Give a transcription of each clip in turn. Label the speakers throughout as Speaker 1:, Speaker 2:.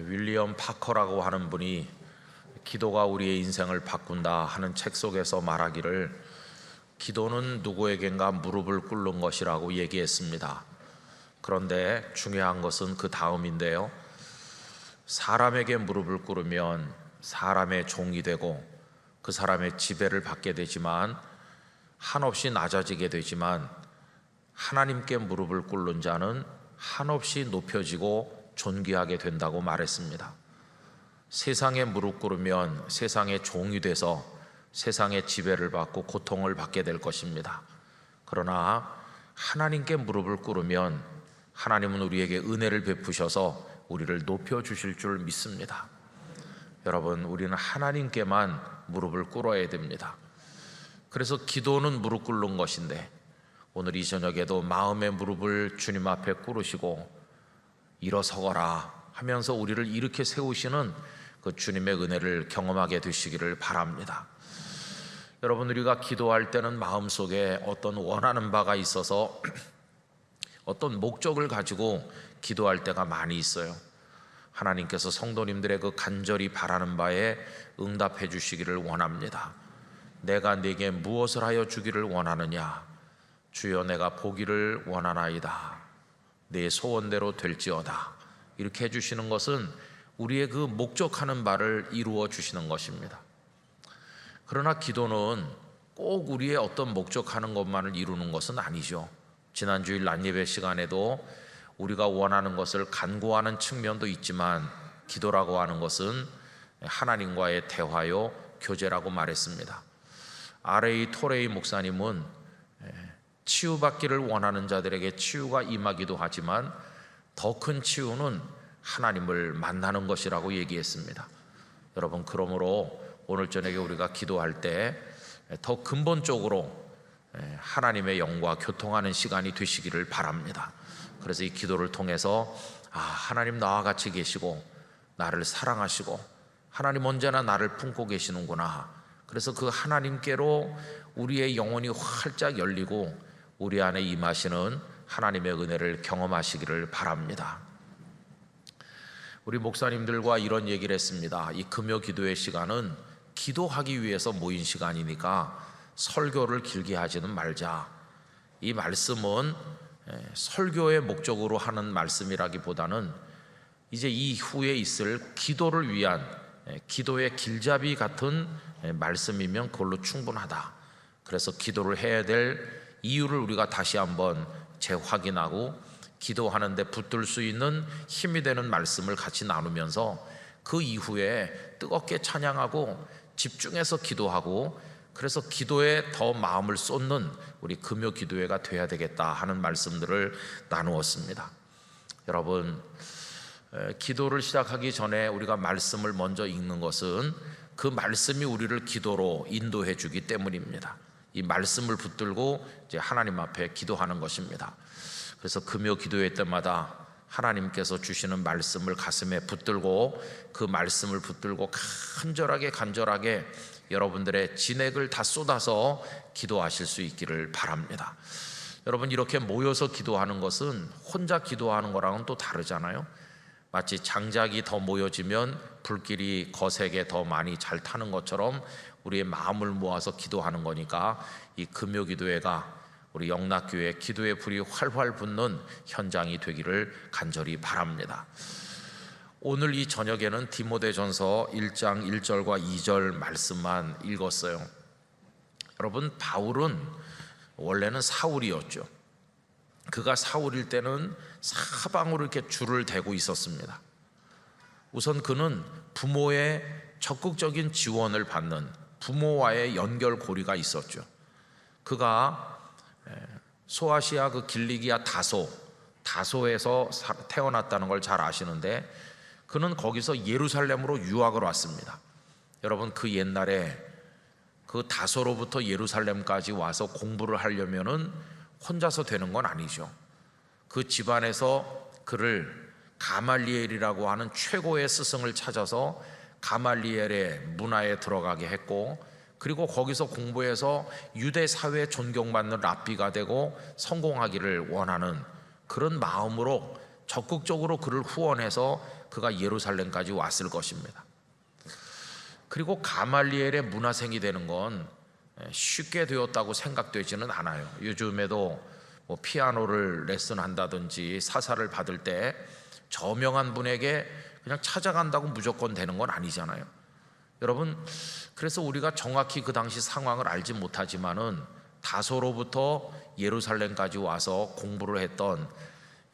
Speaker 1: 윌리엄 파커라고 하는 분이 기도가 우리의 인생을 바꾼다 하는 책 속에서 말하기를 기도는 누구에겐가 무릎을 꿇는 것이라고 얘기했습니다. 그런데 중요한 것은 그 다음인데요. 사람에게 무릎을 꿇으면 사람의 종이 되고 그 사람의 지배를 받게 되지만 한없이 낮아지게 되지만 하나님께 무릎을 꿇는 자는 한없이 높여지고 존귀하게 된다고 말했습니다. 세상에 무릎 꿇으면 세상의 종이 돼서 세상의 지배를 받고 고통을 받게 될 것입니다. 그러나 하나님께 무릎을 꿇으면 하나님은 우리에게 은혜를 베푸셔서 우리를 높여주실 줄 믿습니다. 여러분, 우리는 하나님께만 무릎을 꿇어야 됩니다. 그래서 기도는 무릎 꿇는 것인데 오늘 이 저녁에도 마음의 무릎을 주님 앞에 꿇으시고 일어서거라 하면서 우리를 이렇게 세우시는 그 주님의 은혜를 경험하게 되시기를 바랍니다. 여러분, 우리가 기도할 때는 마음속에 어떤 원하는 바가 있어서 어떤 목적을 가지고 기도할 때가 많이 있어요. 하나님께서 성도님들의 그 간절히 바라는 바에 응답해 주시기를 원합니다. 내가 네게 무엇을 하여 주기를 원하느냐? 주여, 내가 보기를 원하나이다. 내 소원대로 될지어다. 이렇게 해주시는 것은 우리의 그 목적하는 바를 이루어 주시는 것입니다. 그러나 기도는 꼭 우리의 어떤 목적하는 것만을 이루는 것은 아니죠. 지난주일 낮예배 시간에도 우리가 원하는 것을 간구하는 측면도 있지만 기도라고 하는 것은 하나님과의 대화요 교제라고 말했습니다. R.A. 토레이 목사님은 치유받기를 원하는 자들에게 치유가 임하기도 하지만 더 큰 치유는 하나님을 만나는 것이라고 얘기했습니다. 여러분, 그러므로 오늘 저녁에 우리가 기도할 때 더 근본적으로 하나님의 영과 교통하는 시간이 되시기를 바랍니다. 그래서 이 기도를 통해서 하나님 나와 같이 계시고 나를 사랑하시고 하나님 언제나 나를 품고 계시는구나. 그래서 그 하나님께로 우리의 영혼이 활짝 열리고 우리 안에 임하시는 하나님의 은혜를 경험하시기를 바랍니다. 우리 목사님들과 이런 얘기를 했습니다. 이 금요 기도의 시간은 기도하기 위해서 모인 시간이니까 설교를 길게 하지는 말자. 이 말씀은 설교의 목적으로 하는 말씀이라기보다는 이제 이후에 있을 기도를 위한 기도의 길잡이 같은 말씀이면 그걸로 충분하다. 그래서 기도를 해야 될 이유를 우리가 다시 한번 재확인하고 기도하는데 붙들 수 있는 힘이 되는 말씀을 같이 나누면서 그 이후에 뜨겁게 찬양하고 집중해서 기도하고 그래서 기도에 더 마음을 쏟는 우리 금요 기도회가 돼야 되겠다 하는 말씀들을 나누었습니다. 여러분, 기도를 시작하기 전에 우리가 말씀을 먼저 읽는 것은 그 말씀이 우리를 기도로 인도해 주기 때문입니다. 이 말씀을 붙들고 이제 하나님 앞에 기도하는 것입니다. 그래서 금요 기도회 때마다 하나님께서 주시는 말씀을 가슴에 붙들고 그 말씀을 붙들고 간절하게 여러분들의 진액을 다 쏟아서 기도하실 수 있기를 바랍니다. 여러분, 이렇게 모여서 기도하는 것은 혼자 기도하는 거랑은 또 다르잖아요. 마치 장작이 더 모여지면 불길이 거세게 더 많이 잘 타는 것처럼 우리의 마음을 모아서 기도하는 거니까 이 금요 기도회가 우리 영락교회 기도의 불이 활활 붙는 현장이 되기를 간절히 바랍니다. 오늘 이 저녁에는 디모데전서 1장 1절과 2절 말씀만 읽었어요. 여러분, 바울은 원래는 사울이었죠. 그가 사울일 때는 사방으로 이렇게 줄을 대고 있었습니다. 우선 그는 부모의 적극적인 지원을 받는 부모와의 연결고리가 있었죠. 그가 소아시아 그 길리기아 다소에서 태어났다는 걸 잘 아시는데 그는 거기서 예루살렘으로 유학을 왔습니다. 여러분, 그 옛날에 그 다소로부터 예루살렘까지 와서 공부를 하려면은 혼자서 되는 건 아니죠. 그 집안에서 그를 가말리엘이라고 하는 최고의 스승을 찾아서 가말리엘의 문화에 들어가게 했고 그리고 거기서 공부해서 유대 사회에 존경받는 랍비가 되고 성공하기를 원하는 그런 마음으로 적극적으로 그를 후원해서 그가 예루살렘까지 왔을 것입니다. 그리고 가말리엘의 문화생이 되는 건 쉽게 되었다고 생각되지는 않아요. 요즘에도 뭐 피아노를 레슨한다든지 사사를 받을 때 저명한 분에게 그냥 찾아간다고 무조건 되는 건 아니잖아요. 여러분, 그래서 우리가 정확히 그 당시 상황을 알지 못하지만은 다소로부터 예루살렘까지 와서 공부를 했던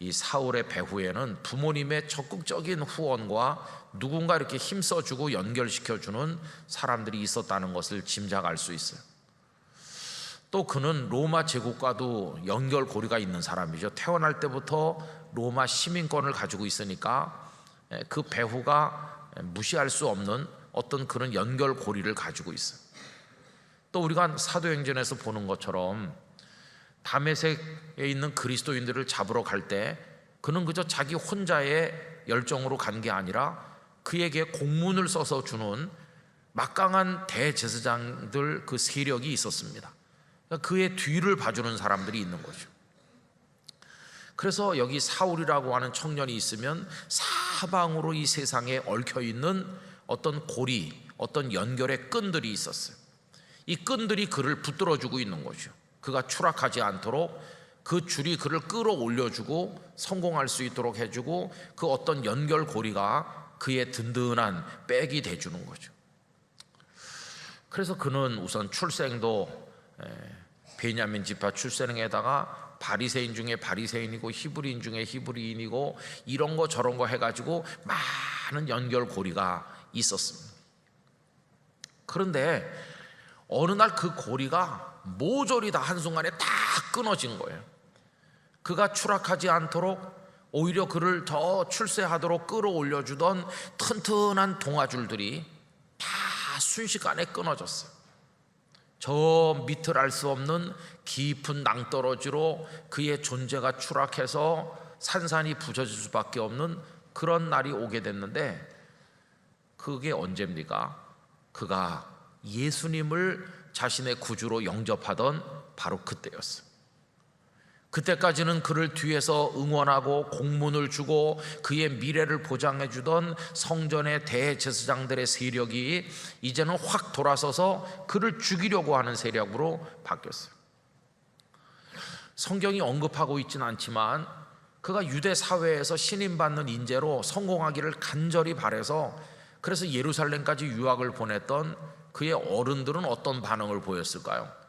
Speaker 1: 이 사울의 배후에는 부모님의 적극적인 후원과 누군가 이렇게 힘써주고 연결시켜주는 사람들이 있었다는 것을 짐작할 수 있어요. 또 그는 로마 제국과도 연결고리가 있는 사람이죠. 태어날 때부터 로마 시민권을 가지고 있으니까 그 배후가 무시할 수 없는 어떤 그런 연결고리를 가지고 있어요. 또 우리가 사도행전에서 보는 것처럼 다메섹에 있는 그리스도인들을 잡으러 갈 때 그는 그저 자기 혼자의 열정으로 간 게 아니라 그에게 공문을 써서 주는 막강한 대제사장들 그 세력이 있었습니다. 그의 뒤를 봐주는 사람들이 있는 거죠. 그래서 여기 사울이라고 하는 청년이 있으면 사방으로 이 세상에 얽혀있는 어떤 고리, 어떤 연결의 끈들이 있었어요. 이 끈들이 그를 붙들어주고 있는 거죠. 그가 추락하지 않도록 그 줄이 그를 끌어올려주고 성공할 수 있도록 해주고 그 어떤 연결고리가 그의 든든한 백이 돼주는 거죠. 그래서 그는 우선 출생도 베냐민 지파 출생에다가 바리새인 중에 바리새인이고 히브리인 중에 히브리인이고 이런 거 저런 거 해가지고 많은 연결고리가 있었습니다. 그런데 어느 날 그 고리가 모조리 다 한순간에 다 끊어진 거예요. 그가 추락하지 않도록 오히려 그를 더 출세하도록 끌어올려주던 튼튼한 동아줄들이 다 순식간에 끊어졌어요. 저 밑을 알 수 없는 깊은 낭떠러지로 그의 존재가 추락해서 산산이 부서질 수밖에 없는 그런 날이 오게 됐는데, 그게 언제입니까? 그가 예수님을 자신의 구주로 영접하던 바로 그때였어요. 그때까지는 그를 뒤에서 응원하고 공문을 주고 그의 미래를 보장해 주던 성전의 대제사장들의 세력이 이제는 확 돌아서서 그를 죽이려고 하는 세력으로 바뀌었어요. 성경이 언급하고 있지는 않지만 그가 유대 사회에서 신임받는 인재로 성공하기를 간절히 바라서 그래서 예루살렘까지 유학을 보냈던 그의 어른들은 어떤 반응을 보였을까요?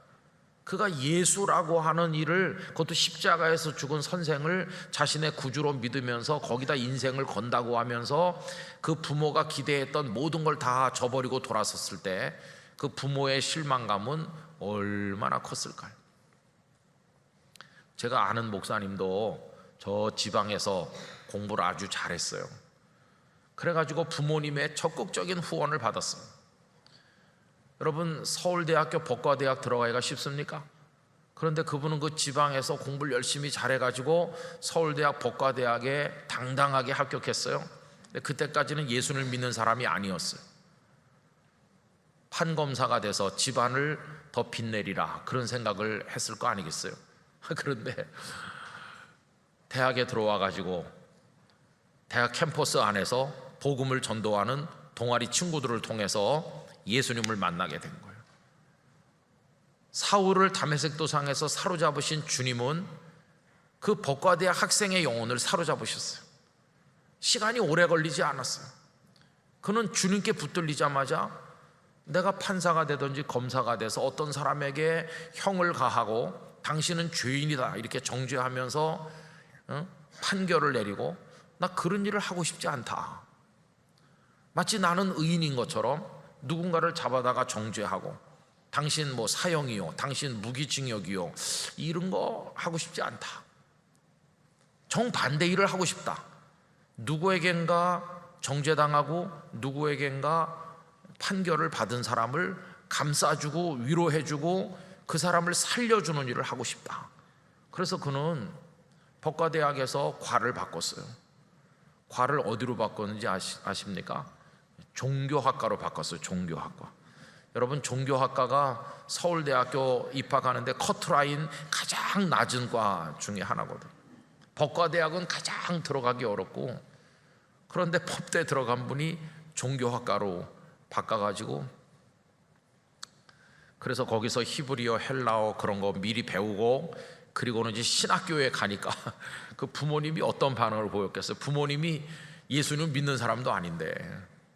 Speaker 1: 그가 예수라고 하는 일을, 그것도 십자가에서 죽은 선생을 자신의 구주로 믿으면서 거기다 인생을 건다고 하면서 그 부모가 기대했던 모든 걸 다 저버리고 돌아섰을 때 그 부모의 실망감은 얼마나 컸을까요? 제가 아는 목사님도 저 지방에서 공부를 아주 잘했어요. 그래가지고 부모님의 적극적인 후원을 받았습니다. 여러분, 서울대학교 법과대학 들어가기가 쉽습니까? 그런데 그분은 그 지방에서 공부를 열심히 잘해가지고 서울대학 법과대학에 당당하게 합격했어요. 근데 그때까지는 예수를 믿는 사람이 아니었어요. 판검사가 돼서 집안을 더 빛내리라, 그런 생각을 했을 거 아니겠어요? 그런데 대학에 들어와가지고 대학 캠퍼스 안에서 복음을 전도하는 동아리 친구들을 통해서 예수님을 만나게 된 거예요. 사울을 다메섹 도상에서 사로잡으신 주님은 그 법과대학 학생의 영혼을 사로잡으셨어요. 시간이 오래 걸리지 않았어요. 그는 주님께 붙들리자마자 내가 판사가 되든지 검사가 돼서 어떤 사람에게 형을 가하고 당신은 죄인이다 이렇게 정죄하면서 판결을 내리고, 나 그런 일을 하고 싶지 않다. 마치 나는 의인인 것처럼 누군가를 잡아다가 정죄하고 당신 뭐 사형이요, 당신 무기징역이요, 이런 거 하고 싶지 않다. 정반대 일을 하고 싶다. 누구에겐가 정죄당하고 누구에겐가 판결을 받은 사람을 감싸주고 위로해주고 그 사람을 살려주는 일을 하고 싶다. 그래서 그는 법과대학에서 과를 바꿨어요. 과를 어디로 바꿨는지 아십니까? 종교학과로 바꿨어요. 종교학과. 여러분, 종교학과가 서울대학교 입학하는데 커트라인 가장 낮은 과 중에 하나거든요. 법과대학은 가장 들어가기 어렵고 그런데 법대에 들어간 분이 종교학과로 바꿔가지고, 그래서 거기서 히브리어, 헬라어 그런 거 미리 배우고, 그리고는 이제 신학교에 가니까 그 부모님이 어떤 반응을 보였겠어요? 부모님이 예수님 믿는 사람도 아닌데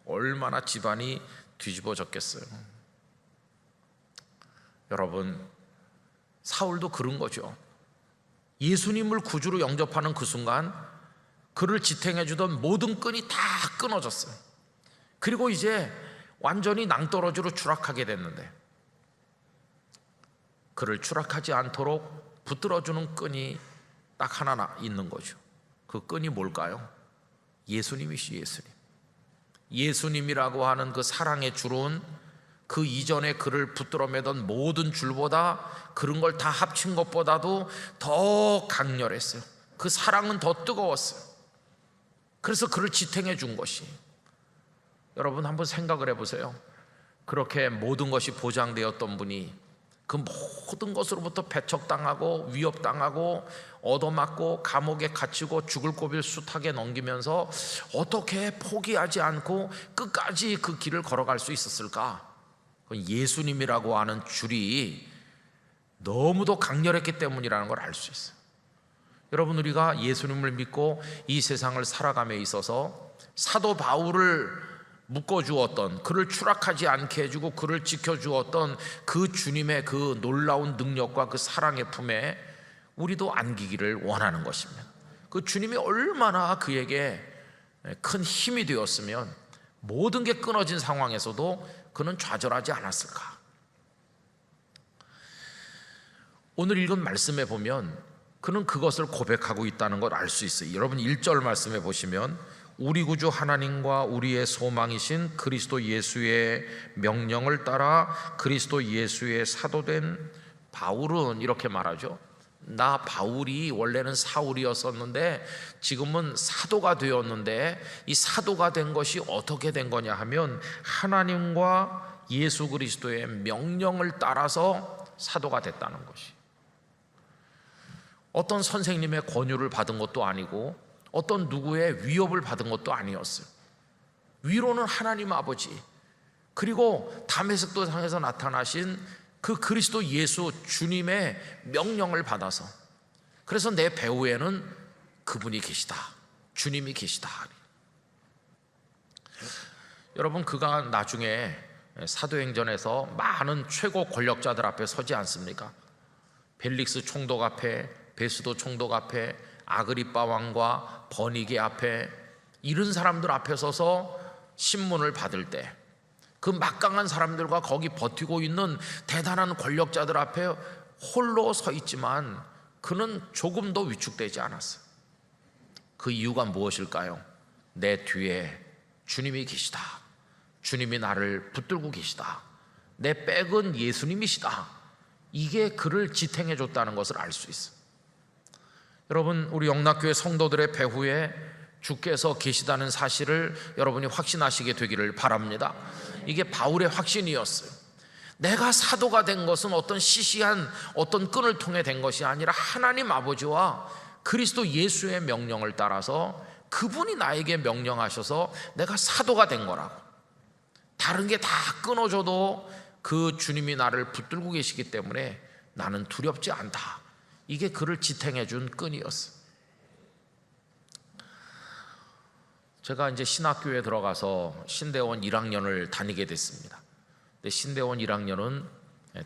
Speaker 1: 얼마나 집안이 뒤집어졌겠어요. 여러분, 사울도 그런 거죠. 예수님을 구주로 영접하는 그 순간 그를 지탱해 주던 모든 끈이 다 끊어졌어요. 그리고 이제 완전히 낭떠러지로 추락하게 됐는데, 그를 추락하지 않도록 붙들어주는 끈이 딱 하나 있는 거죠. 그 끈이 뭘까요? 예수님이시죠. 예수님이라고 하는 그 사랑의 줄은 그 이전에 그를 붙들어 매던 모든 줄보다, 그런 걸 다 합친 것보다도 더 강렬했어요. 그 사랑은 더 뜨거웠어요. 그래서 그를 지탱해 준 것이, 여러분 한번 생각을 해보세요. 그렇게 모든 것이 보장되었던 분이 그 모든 것으로부터 배척당하고 위협당하고 얻어맞고 감옥에 갇히고 죽을 고비를 숱하게 넘기면서 어떻게 포기하지 않고 끝까지 그 길을 걸어갈 수 있었을까? 예수님이라고 하는 줄이 너무도 강렬했기 때문이라는 걸 알 수 있어요. 여러분, 우리가 예수님을 믿고 이 세상을 살아감에 있어서 사도 바울을 묶어주었던, 그를 추락하지 않게 해주고 그를 지켜주었던 그 주님의 그 놀라운 능력과 그 사랑의 품에 우리도 안기기를 원하는 것입니다. 그 주님이 얼마나 그에게 큰 힘이 되었으면 모든 게 끊어진 상황에서도 그는 좌절하지 않았을까? 오늘 읽은 말씀에 보면 그는 그것을 고백하고 있다는 걸 알 수 있어요. 여러분 1절 말씀에 보시면 우리 구주 하나님과 우리의 소망이신 그리스도 예수의 명령을 따라 그리스도 예수의 사도된 바울은 이렇게 말하죠. 나 바울이 원래는 사울이었었는데 지금은 사도가 되었는데, 이 사도가 된 것이 어떻게 된 거냐 하면 하나님과 예수 그리스도의 명령을 따라서 사도가 됐다는 것이, 어떤 선생님의 권유를 받은 것도 아니고 어떤 누구의 위협을 받은 것도 아니었어요. 위로는 하나님 아버지, 그리고 다메섹 도상에서 나타나신 그 그리스도 예수 주님의 명령을 받아서, 그래서 내 배후에는 그분이 계시다, 주님이 계시다. 여러분, 그가 나중에 사도행전에서 많은 최고 권력자들 앞에 서지 않습니까? 벨릭스 총독 앞에, 베스도 총독 앞에, 아그리빠 왕과 버니게 앞에, 이런 사람들 앞에 서서 신문을 받을 때 그 막강한 사람들과 거기 버티고 있는 대단한 권력자들 앞에 홀로 서 있지만 그는 조금도 위축되지 않았어요. 그 이유가 무엇일까요? 내 뒤에 주님이 계시다, 주님이 나를 붙들고 계시다, 내 백은 예수님이시다. 이게 그를 지탱해 줬다는 것을 알 수 있어요. 여러분, 우리 영락교회 성도들의 배후에 주께서 계시다는 사실을 여러분이 확신하시게 되기를 바랍니다. 이게 바울의 확신이었어요. 내가 사도가 된 것은 어떤 시시한 어떤 끈을 통해 된 것이 아니라 하나님 아버지와 그리스도 예수의 명령을 따라서 그분이 나에게 명령하셔서 내가 사도가 된 거라고. 다른 게 다 끊어져도 그 주님이 나를 붙들고 계시기 때문에 나는 두렵지 않다. 이게 그를 지탱해 준 끈이었어요. 제가 이제 신학교에 들어가서 신대원 1학년을 다니게 됐습니다. 근데 신대원 1학년은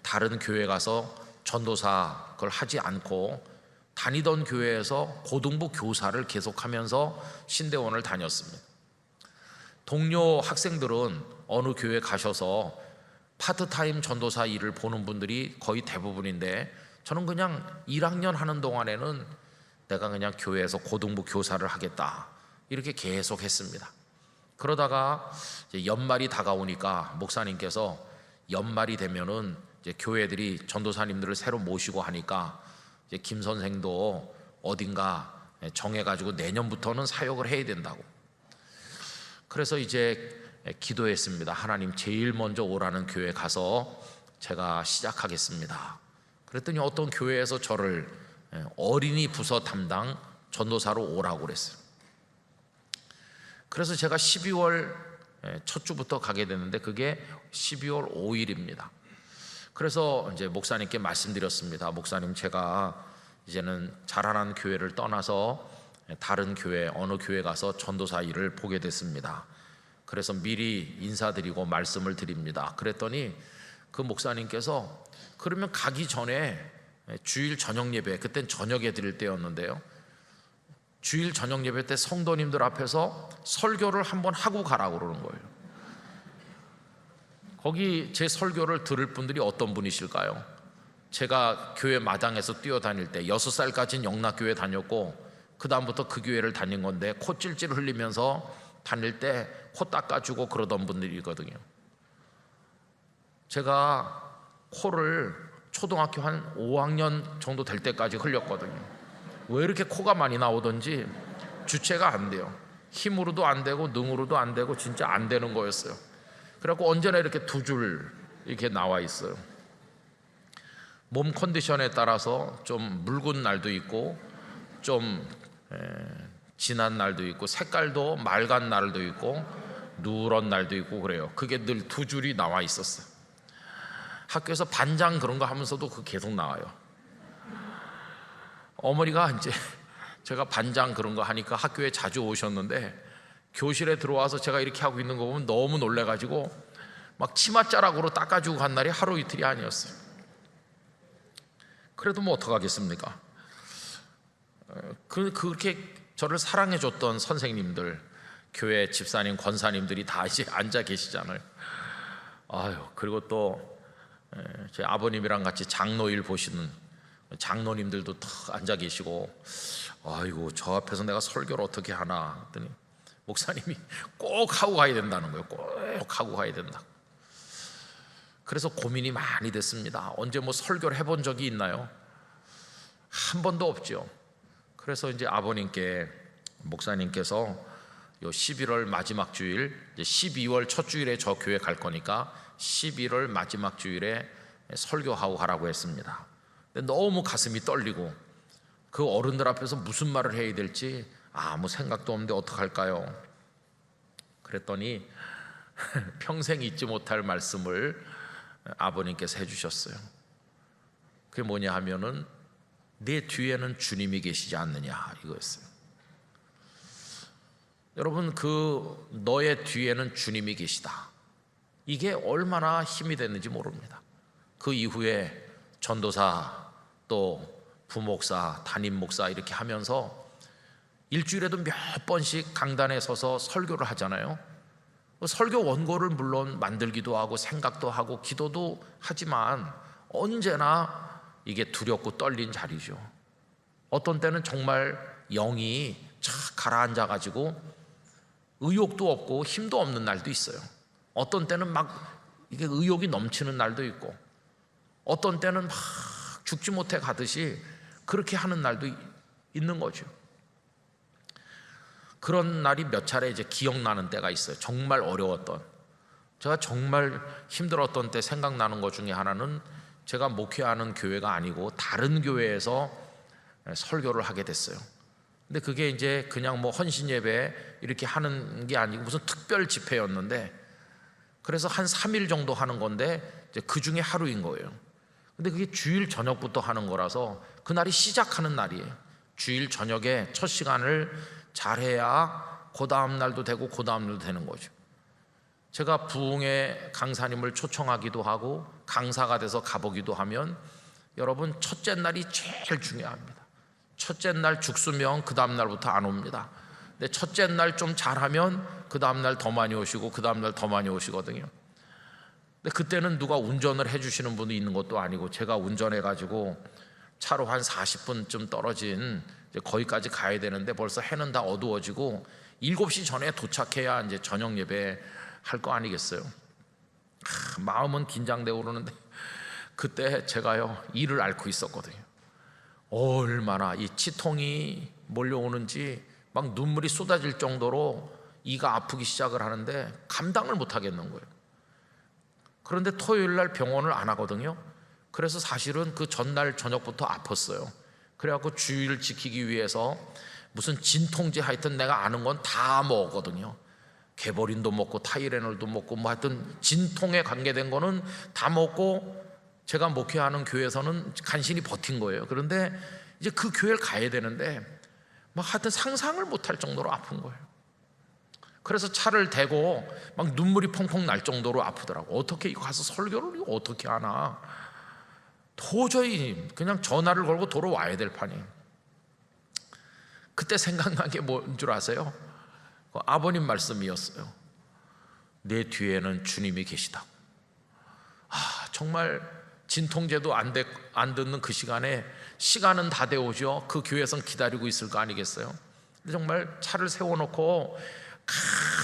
Speaker 1: 다른 교회 가서 전도사 그걸 하지 않고 다니던 교회에서 고등부 교사를 계속하면서 신대원을 다녔습니다. 동료 학생들은 어느 교회 가셔서 파트타임 전도사 일을 보는 분들이 거의 대부분인데, 저는 그냥 1학년 하는 동안에는 내가 그냥 교회에서 고등부 교사를 하겠다, 이렇게 계속 했습니다. 그러다가 이제 연말이 다가오니까 목사님께서 연말이 되면은 이제 교회들이 전도사님들을 새로 모시고 하니까 이제 김 선생도 어딘가 정해가지고 내년부터는 사역을 해야 된다고. 그래서 이제 기도했습니다. 하나님, 제일 먼저 오라는 교회 가서 제가 시작하겠습니다. 그랬더니 어떤 교회에서 저를 어린이 부서 담당 전도사로 오라고 그랬어요. 그래서 제가 12월 첫 주부터 가게 됐는데 그게 12월 5일입니다. 그래서 이제 목사님께 말씀드렸습니다. 목사님, 제가 이제는 자라난 교회를 떠나서 다른 교회, 어느 교회 가서 전도사 일을 보게 됐습니다. 그래서 미리 인사드리고 말씀을 드립니다. 그랬더니 그 목사님께서 그러면 가기 전에 주일 저녁 예배, 그땐 저녁에 드릴 때였는데요, 주일 저녁 예배 때 성도님들 앞에서 설교를 한번 하고 가라고 그러는 거예요. 거기 제 설교를 들을 분들이 어떤 분이실까요? 제가 교회 마당에서 뛰어다닐 때 6살까지는 영락교회 다녔고 그 다음부터 그 교회를 다닌 건데 코 찔찔 흘리면서 다닐 때 코 닦아주고 그러던 분들이거든요. 제가 코를 초등학교 한 5학년 정도 될 때까지 흘렸거든요. 왜 이렇게 코가 많이 나오던지 주체가 안 돼요. 힘으로도 안 되고 능으로도 안 되고 진짜 안 되는 거였어요. 그래갖고 언제나 이렇게 두 줄 이렇게 나와 있어요. 몸 컨디션에 따라서 좀 묽은 날도 있고 좀 진한 날도 있고 색깔도 맑은 날도 있고 누런 날도 있고 그래요. 그게 늘 두 줄이 나와 있었어요. 학교에서 반장 그런 거 하면서도 그 계속 나와요. 어머니가 이제 제가 반장 그런 거 하니까 학교에 자주 오셨는데 교실에 들어와서 제가 이렇게 하고 있는 거 보면 너무 놀래가지고 막 치맛자락으로 닦아주고 간 날이 하루 이틀이 아니었어요. 그래도 뭐 어떡하겠습니까? 그렇게 저를 사랑해줬던 선생님들, 교회 집사님, 권사님들이 다 이제 앉아 계시잖아요. 아유, 그리고 또 제 아버님이랑 같이 장로일 보시는 장로님들도 다 앉아 계시고, 아이고, 저 앞에서 내가 설교를 어떻게 하나 했더니 목사님이 꼭 하고 가야 된다는 거예요. 꼭 하고 가야 된다. 그래서 고민이 많이 됐습니다. 언제 뭐 설교를 해본 적이 있나요? 한 번도 없죠. 그래서 이제 아버님께, 목사님께서 요 11월 마지막 주일, 이제 12월 첫 주일에 저 교회 갈 거니까 11월 마지막 주일에 설교하고 가라고 했습니다. 근데 너무 가슴이 떨리고 그 어른들 앞에서 무슨 말을 해야 될지 아무 생각도 없는데 어떡할까요? 그랬더니 평생 잊지 못할 말씀을 아버님께서 해주셨어요. 그게 뭐냐 하면은 내 뒤에는 주님이 계시지 않느냐, 이거였어요. 여러분, 그 너의 뒤에는 주님이 계시다, 이게 얼마나 힘이 됐는지 모릅니다. 그 이후에 전도사, 또 부목사, 담임목사 이렇게 하면서 일주일에도 몇 번씩 강단에 서서 설교를 하잖아요. 설교 원고를 물론 만들기도 하고 생각도 하고 기도도 하지만 언제나 이게 두렵고 떨린 자리죠. 어떤 때는 정말 영이 착 가라앉아가지고 의욕도 없고 힘도 없는 날도 있어요. 어떤 때는 막 이게 의욕이 넘치는 날도 있고, 어떤 때는 막 죽지 못해 가듯이 그렇게 하는 날도 있는 거죠. 그런 날이 몇 차례 이제 기억나는 때가 있어요. 정말 어려웠던, 제가 정말 힘들었던 때 생각나는 것 중에 하나는 제가 목회하는 교회가 아니고 다른 교회에서 설교를 하게 됐어요. 근데 그게 이제 그냥 뭐 헌신 예배 이렇게 하는 게 아니고 무슨 특별 집회였는데, 그래서 한 3일 정도 하는 건데 이제 그 중에 하루인 거예요. 근데 그게 주일 저녁부터 하는 거라서 그날이 시작하는 날이에요. 주일 저녁에 첫 시간을 잘해야 그 다음 날도 되고 그 다음 날도 되는 거죠. 제가 부흥회 강사님을 초청하기도 하고 강사가 돼서 가보기도 하면 여러분, 첫째 날이 제일 중요합니다. 첫째 날 죽수면 그 다음 날부터 안 옵니다. 근데 첫째 날 좀 잘하면 그 다음 날 더 많이 오시고 그 다음 날 더 많이 오시거든요. 근데 그때는 누가 운전을 해주시는 분이 있는 것도 아니고 제가 운전해가지고 차로 한 40분쯤 떨어진 이제 거기까지 가야 되는데 벌써 해는 다 어두워지고 7시 전에 도착해야 이제 저녁 예배 할 거 아니겠어요. 마음은 긴장되고 그러는데 그때 제가요 이를 앓고 있었거든요. 얼마나 이 치통이 몰려오는지 막 눈물이 쏟아질 정도로 이가 아프기 시작을 하는데 감당을 못 하겠는 거예요. 그런데 토요일 날 병원을 안 하거든요. 그래서 사실은 그 전날 저녁부터 아팠어요. 그래갖고 주의를 지키기 위해서 무슨 진통제 하여튼 내가 아는 건 다 먹었거든요. 개보린도 먹고 타이레놀도 먹고 뭐 하여튼 진통에 관계된 거는 다 먹고 제가 목회하는 교회에서는 간신히 버틴 거예요. 그런데 이제 그 교회를 가야 되는데 막 하여튼 상상을 못할 정도로 아픈 거예요. 그래서 차를 대고 막 눈물이 펑펑 날 정도로 아프더라고. 어떻게 이거 가서 설교를 이거 어떻게 하나. 도저히 그냥 전화를 걸고 돌아와야 될 판이에요. 그때 생각난 게 뭔 줄 아세요? 아버님 말씀이었어요. 내 뒤에는 주님이 계시다고. 정말 진통제도 안 듣는 그 시간에 시간은 다 되오죠. 그 교회에선 기다리고 있을 거 아니겠어요? 정말 차를 세워놓고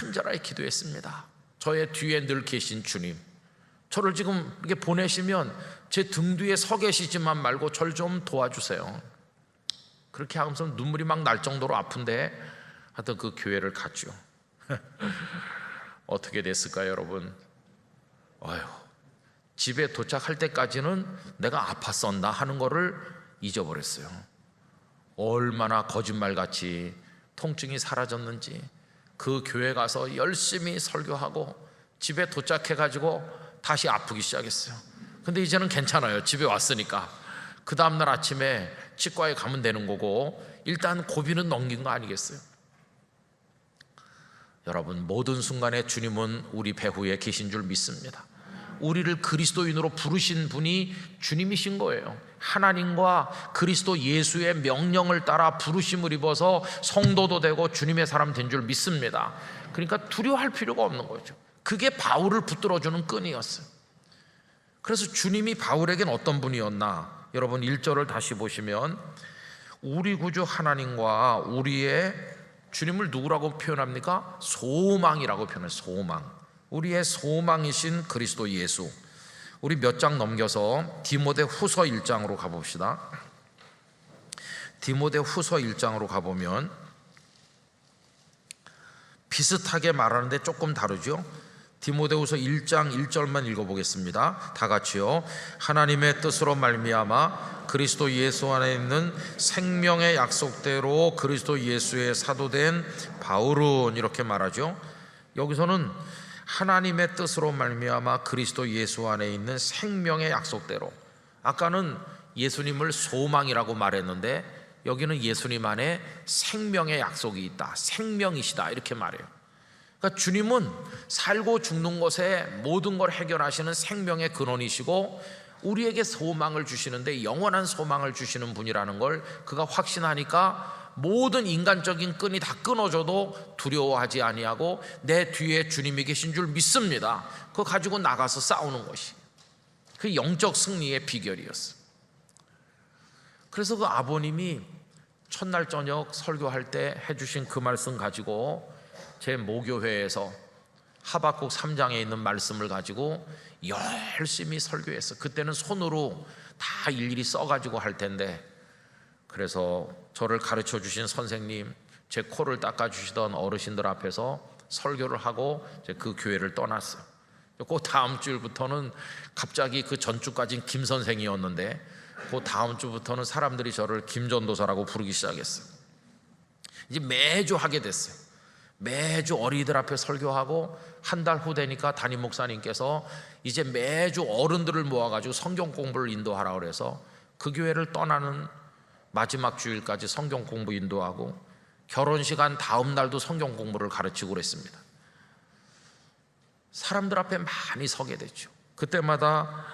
Speaker 1: 간절하게 기도했습니다. 저의 뒤에 늘 계신 주님, 저를 지금 이렇게 보내시면 제 등 뒤에 서 계시지만 말고 저를 좀 도와주세요. 그렇게 하면서 눈물이 막 날 정도로 아픈데 하여튼 그 교회를 갔죠. 어떻게 됐을까요, 여러분? 집에 도착할 때까지는 내가 아팠었나 하는 거를 잊어버렸어요. 얼마나 거짓말같이 통증이 사라졌는지. 그 교회 가서 열심히 설교하고 집에 도착해가지고 다시 아프기 시작했어요. 근데 이제는 괜찮아요. 집에 왔으니까. 그 다음날 아침에 치과에 가면 되는 거고 일단 고비는 넘긴 거 아니겠어요? 여러분, 모든 순간에 주님은 우리 배후에 계신 줄 믿습니다. 우리를 그리스도인으로 부르신 분이 주님이신 거예요. 하나님과 그리스도 예수의 명령을 따라 부르심을 입어서 성도도 되고 주님의 사람 된 줄 믿습니다. 그러니까 두려워할 필요가 없는 거죠. 그게 바울을 붙들어주는 끈이었어요. 그래서 주님이 바울에겐 어떤 분이었나? 여러분 1절을 다시 보시면 우리 구주 하나님과 우리의 주님을 누구라고 표현합니까? 소망이라고 표현해요. 소망. 우리의 소망이신 그리스도 예수. 우리 몇 장 넘겨서 디모데후서 1장으로 가봅시다. 디모데후서 1장으로 가보면 비슷하게 말하는데 조금 다르죠. 디모데후서 1장 1절만 읽어보겠습니다. 다 같이요. 하나님의 뜻으로 말미암아 그리스도 예수 안에 있는 생명의 약속대로 그리스도 예수의 사도된 바울은, 이렇게 말하죠. 여기서는 하나님의 뜻으로 말미암아 그리스도 예수 안에 있는 생명의 약속대로. 아까는 예수님을 소망이라고 말했는데 여기는 예수님 안에 생명의 약속이 있다, 생명이시다, 이렇게 말해요. 그러니까 주님은 살고 죽는 것에 모든 걸 해결하시는 생명의 근원이시고 우리에게 소망을 주시는데 영원한 소망을 주시는 분이라는 걸 그가 확신하니까 모든 인간적인 끈이 다 끊어져도 두려워하지 아니하고 내 뒤에 주님이 계신 줄 믿습니다. 그거 가지고 나가서 싸우는 것이 그 영적 승리의 비결이었어요. 그래서 그 아버님이 첫날 저녁 설교할 때 해주신 그 말씀 가지고 제 모교회에서 하박국 3장에 있는 말씀을 가지고 열심히 설교했어요. 그때는 손으로 다 일일이 써가지고 할 텐데, 그래서 저를 가르쳐 주신 선생님, 제 코를 닦아주시던 어르신들 앞에서 설교를 하고 그 교회를 떠났어요. 그 다음 주부터는 갑자기 그 전주까지는 김 선생이었는데 그 다음 주부터는 사람들이 저를 김전도사라고 부르기 시작했어요. 이제 매주 하게 됐어요. 매주 어린이들 앞에 설교하고 한 달 후 되니까 담임 목사님께서 이제 매주 어른들을 모아가지고 성경 공부를 인도하라 그래서 그 교회를 떠나는 마지막 주일까지 성경 공부 인도하고 결혼시간 다음 날도 성경 공부를 가르치고 그랬습니다. 사람들 앞에 많이 서게 됐죠. 그때마다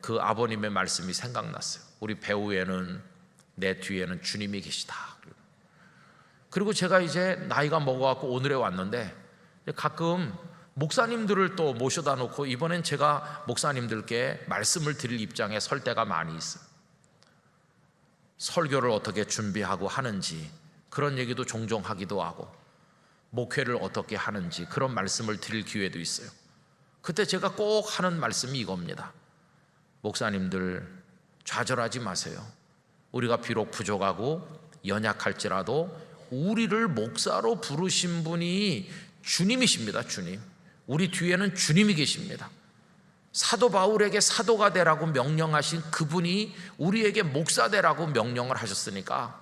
Speaker 1: 그 아버님의 말씀이 생각났어요. 우리 배후에는, 내 뒤에는 주님이 계시다. 그리고 제가 이제 나이가 먹어갖고 오늘에 왔는데 가끔 목사님들을 또 모셔다 놓고 이번엔 제가 목사님들께 말씀을 드릴 입장에 설 때가 많이 있어요. 설교를 어떻게 준비하고 하는지 그런 얘기도 종종 하기도 하고 목회를 어떻게 하는지 그런 말씀을 드릴 기회도 있어요. 그때 제가 꼭 하는 말씀이 이겁니다. 목사님들 좌절하지 마세요. 우리가 비록 부족하고 연약할지라도 우리를 목사로 부르신 분이 주님이십니다. 주님. 우리 뒤에는 주님이 계십니다. 사도 바울에게 사도가 되라고 명령하신 그분이 우리에게 목사 되라고 명령을 하셨으니까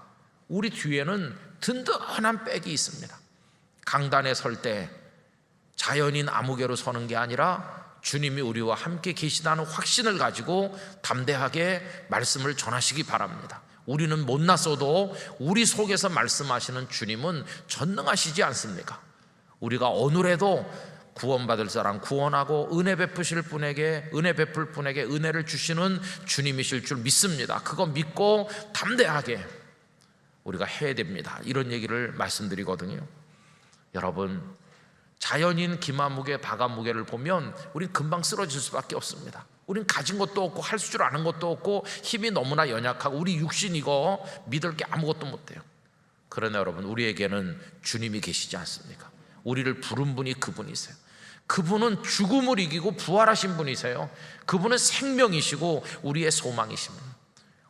Speaker 1: 우리 뒤에는 든든한 백이 있습니다. 강단에 설 때 자연인 아무개로 서는 게 아니라 주님이 우리와 함께 계시다는 확신을 가지고 담대하게 말씀을 전하시기 바랍니다. 우리는 못났어도 우리 속에서 말씀하시는 주님은 전능하시지 않습니까? 우리가 어느래도 구원받을 사람 구원하고 은혜 베풀 분에게 은혜를 주시는 주님이실 줄 믿습니다. 그거 믿고 담대하게 우리가 해야 됩니다. 이런 얘기를 말씀드리거든요. 여러분, 자연인 기마무게, 바가무게를 보면 우린 금방 쓰러질 수밖에 없습니다. 우린 가진 것도 없고 할 줄 아는 것도 없고 힘이 너무나 연약하고 우리 육신 이거 믿을 게 아무것도 못해요. 그러나 여러분, 우리에게는 주님이 계시지 않습니까? 우리를 부른 분이 그분이세요. 그분은 죽음을 이기고 부활하신 분이세요. 그분은 생명이시고 우리의 소망이십니다.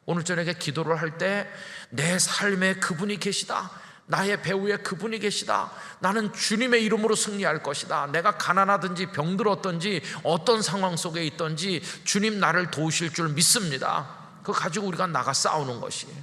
Speaker 1: 오늘 저녁에 기도를 할 때 내 삶에 그분이 계시다, 나의 배후에 그분이 계시다, 나는 주님의 이름으로 승리할 것이다, 내가 가난하든지 병들었든지 어떤 상황 속에 있든지 주님 나를 도우실 줄 믿습니다. 그거 가지고 우리가 나가 싸우는 것이에요.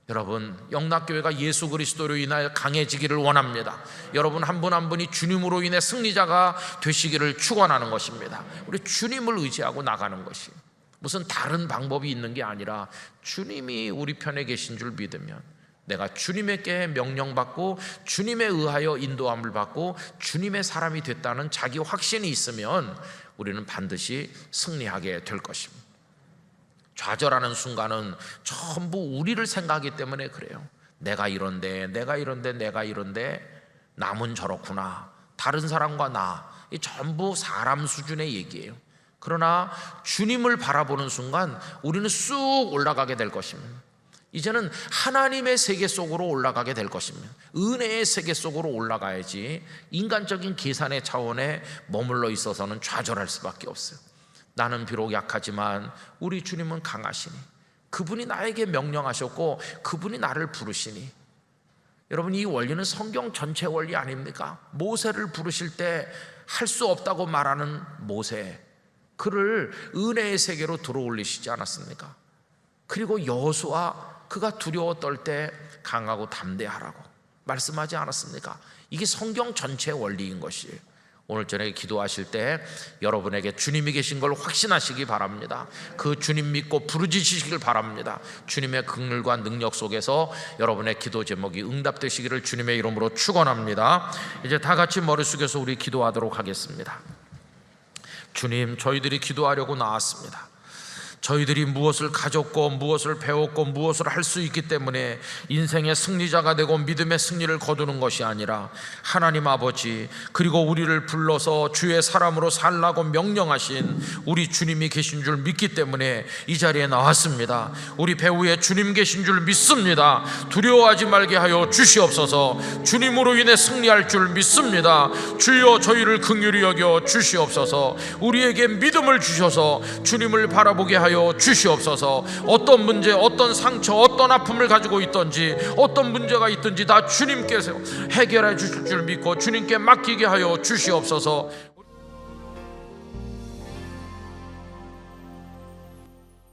Speaker 1: 여러분, 영락교회가 예수 그리스도로 인하여 강해지기를 원합니다. 여러분 한 분 한 분이 주님으로 인해 승리자가 되시기를 축원하는 것입니다. 우리 주님을 의지하고 나가는 것이에요. 무슨 다른 방법이 있는 게 아니라 주님이 우리 편에 계신 줄 믿으면, 내가 주님에게 명령받고 주님에 의하여 인도함을 받고 주님의 사람이 됐다는 자기 확신이 있으면 우리는 반드시 승리하게 될 것입니다. 좌절하는 순간은 전부 우리를 생각하기 때문에 그래요. 내가 이런데 남은 저렇구나, 다른 사람과 나, 이 전부 사람 수준의 얘기예요. 그러나 주님을 바라보는 순간 우리는 쑥 올라가게 될 것입니다. 이제는 하나님의 세계 속으로 올라가게 될 것입니다. 은혜의 세계 속으로 올라가야지 인간적인 계산의 차원에 머물러 있어서는 좌절할 수밖에 없어요. 나는 비록 약하지만 우리 주님은 강하시니, 그분이 나에게 명령하셨고 그분이 나를 부르시니. 여러분, 이 원리는 성경 전체 원리 아닙니까? 모세를 부르실 때 할 수 없다고 말하는 모세, 그를 은혜의 세계로 들어올리시지 않았습니까? 그리고 여호수아, 그가 두려워 떨 때 강하고 담대하라고 말씀하지 않았습니까? 이게 성경 전체 원리인 것이에요. 오늘 저녁에 기도하실 때 여러분에게 주님이 계신 걸 확신하시기 바랍니다. 그 주님 믿고 부르짖으시길 바랍니다. 주님의 긍휼과 능력 속에서 여러분의 기도 제목이 응답되시기를 주님의 이름으로 축원합니다. 이제 다 같이 머리 숙여서 우리 기도하도록 하겠습니다. 주님, 저희들이 기도하려고 나왔습니다. 저희들이 무엇을 가졌고 무엇을 배웠고 무엇을 할 수 있기 때문에 인생의 승리자가 되고 믿음의 승리를 거두는 것이 아니라 하나님 아버지, 그리고 우리를 불러서 주의 사람으로 살라고 명령하신 우리 주님이 계신 줄 믿기 때문에 이 자리에 나왔습니다. 우리 배후에 주님 계신 줄 믿습니다. 두려워하지 말게 하여 주시옵소서. 주님으로 인해 승리할 줄 믿습니다. 주여, 저희를 긍휼히 여겨 주시옵소서. 우리에게 믿음을 주셔서 주님을 바라보게 하여 주시옵소서. 어떤 문제, 어떤 상처, 어떤 아픔을 가지고 있든지 어떤 문제가 있든지 다 주님께서 해결해 주실 줄 믿고 주님께 맡기게 하여 주시옵소서.